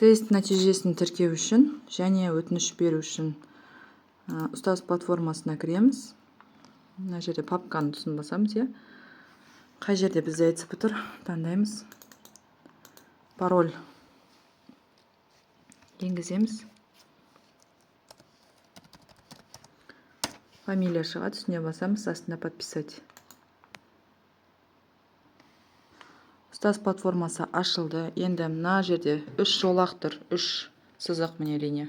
Тест нәтижесін тіркеу үшін және өтініш беру үшін ұстаз платформасына кіреміз. Мына жерде папканы тұсын басамыз, иә. Қай жерде бізде айтып тұр, таңдаймыз. Пароль енгіземіз. Фамилия шығады, үстіне басамыз, астына подписать. Ұстаз платформасы ашылды. Енді мына жерде 3 жолақ тұр, 3 сызық міне линия.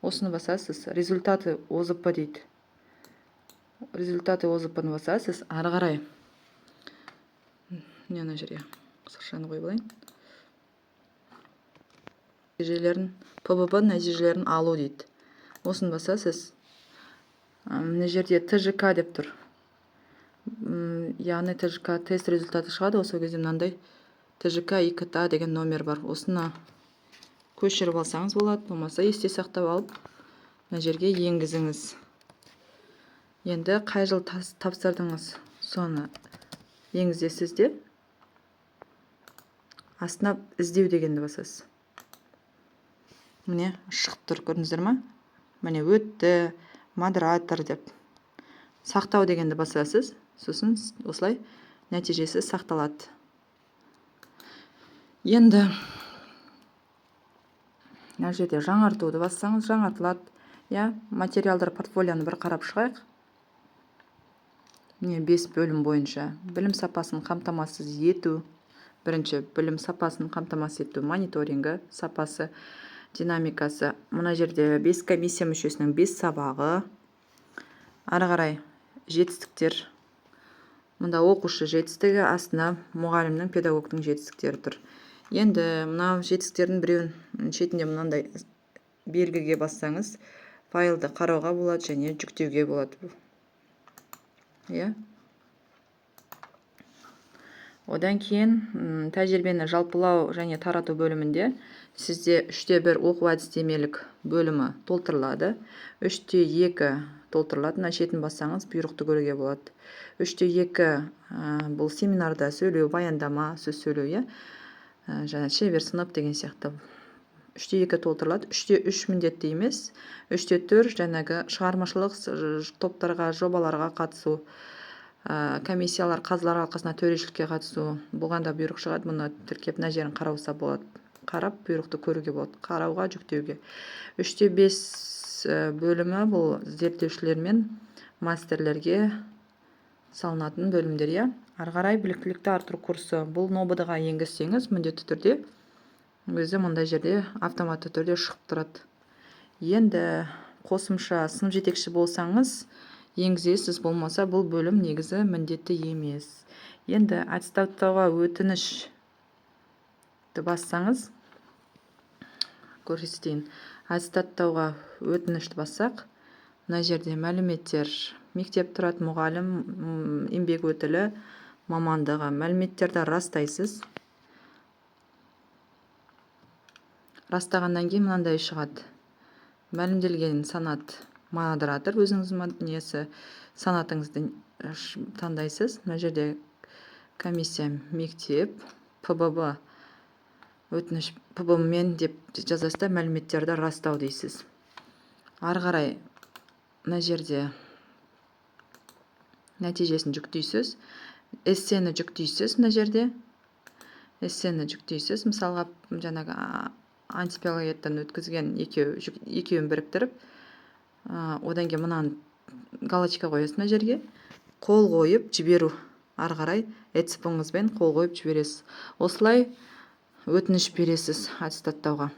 Осыны басасыз. Результаты ОЗП дейді. Результаты ОЗП-ны басасыз. Ары қарай. Міне мына жерге қысқашаны қойып алайын. Нәтижелерін, ПББ нәтижелерін алу дейді. Осыны басасыз. Мына жерде ТЖК деп тұр. Яғни ТЖК тест результаты шығады. Осы кезде мынандай ТЖК 2TA деген номер бар. Осыны көшіріп алсаңыз болады. Болмаса есте сақтап алып, мына жерге енгізіңіз. Енді қай жыл тапсырдыңыз, соны енгізесіз де астына іздеу дегенді басасыз. Міне шығып тұр, көрдіңіздер ме? Міне өтті, модератор деп. Сақтау дегенді басасыз. Сосын осылай нәтижесі сақталады. Енді мына жерде жаңартуды бассаңыз жаңартылады. Я материалдар портфолияны бір қарап шығайық. Міне 5 бөлім бойынша білім сапасын қамтамасыз ету. Бірінші білім сапасын қамтамасыз ету, мониторингі сапасы, динамикасы. Мына жерде 5 комиссия мүшесінің 5 сабағы. Ары қарай жетістіктер. Мұнда оқушы жетістігі, астына мұғалімнің, педагогтың жетістіктері тұр. Енді мына жетістіктердің біреуін шетінде мынандай белгіге бассаңыз, файлды қарауға болады және жүктеуге болады. Иә. Одан кейін тәжірибені жалпылау және тарату бөлімінде сізде 3/1 оқу әдістемелік бөлімі толтырылады. 3/2 толтырылады. Мына шетін бассаңыз бұйрықты көруге болады. 3/2 бұл семинарда сөйлеу, баяндама, сөз сөйлеу, жаңа шебер сынып деген сияқты. 3/2 толтырылады. 3/3 міндетті емес. 3/4 жаңағы шығармашылық топтарға, жобаларға қатысу, комиссиялар, қазылар алқасына төрешілікке қатысу. Бұған да бұйрық шығады. Мұны тіркеп мына жерін қарауса болады. Қарап бұйрықты көруге болады. Қарауға, жүктеуге. 3/5 бөлімі бұл зерттеушілер мен мастерлерге салынатын бөлімдер. Ары қарай біліктілікті арттыру курсы. Бұл НОБД-ға енгізсеңіз, міндетті түрде өзі мұндай жерде автоматты түрде шығып тұрады. Енді қосымша сынып жетекші болсаңыз, енгізесіз, болмаса бұл бөлім негізі міндетті емес. Енді аттестаттауға өтінішті бассаңыз, көрсетейін. Аттестаттауға өтінішті бассақ, мына жерде мәліметтер, мектеп тұрады, мұғалім, еңбек өтілі, мамандығы. Мәліметтерді растайсыз. Растағаннан кейін мынандай шығады. Мәлімделген санат модератор, өзіңіз несі санатыңызды таңдайсыз. Мына жерде комиссия мектеп, ПББ өтініш ПББ-мен деп жазасыз да, мәліметтерді растау дейсіз. Ары қарай мына жерде нәтижесін жүктейсіз. Эссені жүктейсіз. Мына жерде эссені жүктейсіз. Мысалға жаңағы антиплагиаттан өткізген екеуін біріктіріп, одан кейін мынаны галочка қоясыз мына жерге. Қол қойып жіберу. Ары қарай ецпіңізбен қол қойып жібересіз. Осылай өтініш бересіз аттестаттауға.